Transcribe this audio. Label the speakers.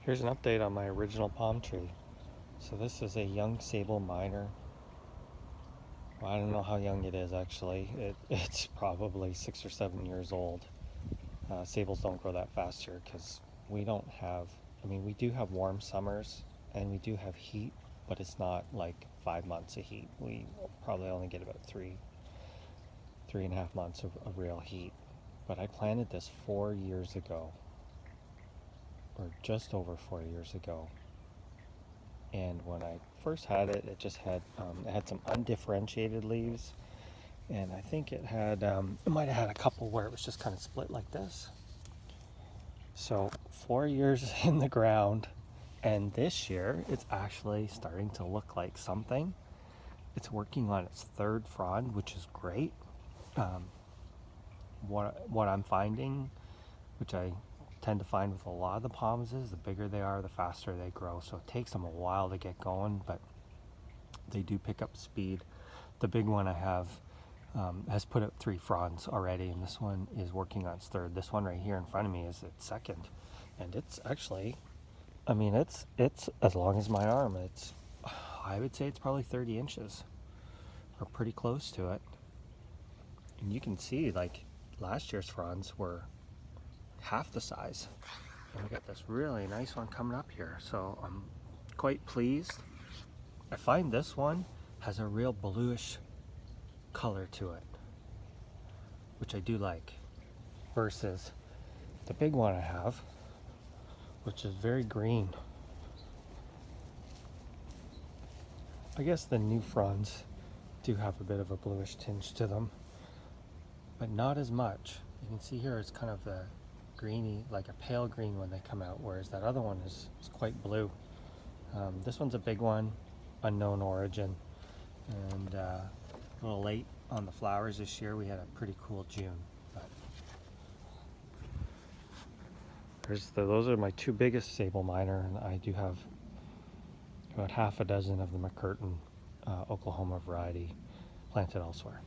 Speaker 1: Here's an update on my original palm tree. So this is a young Sabal minor. Well, I don't know how young it is actually. It's probably 6 or 7 years old. Sabals don't grow that fast here because we don't have, we do have warm summers and we do have heat, but it's not like 5 months of heat. We probably only get about 3.5 months of real heat. But I planted this 4 years ago, or just over 4 years ago. And when I first had it, it had some undifferentiated leaves, and I think it might have had a couple where it was just kind of split like this. So 4 years in the ground, and this year it's actually starting to look like something. It's working on its third frond, which is great. Um, what I'm finding, which I tend to find with a lot of the palms, is the bigger they are, the faster they grow. So it takes them a while to get going, but they do pick up speed. The big one I have has put out 3 fronds already, and this one is working on its third. This one right here in front of me is its second, and it's actually, it's as long as my arm. I would say it's probably 30 inches, or pretty close to it. And you can see, like, last year's fronds were half the size, and we got this really nice one coming up here, so I'm quite pleased. I find this one has a real bluish color to it, which I do like, versus the big one I have, which is very green. I guess the new fronds do have a bit of a bluish tinge to them, but not as much. You can see here it's kind of a greeny, like a pale green when they come out, whereas that other one is quite blue. This one's a big one, unknown origin, and a little late on the flowers this year. We had a pretty cool June. But those are my 2 biggest Sabal minor, and I do have about half a dozen of the McCurtain, Oklahoma variety planted elsewhere.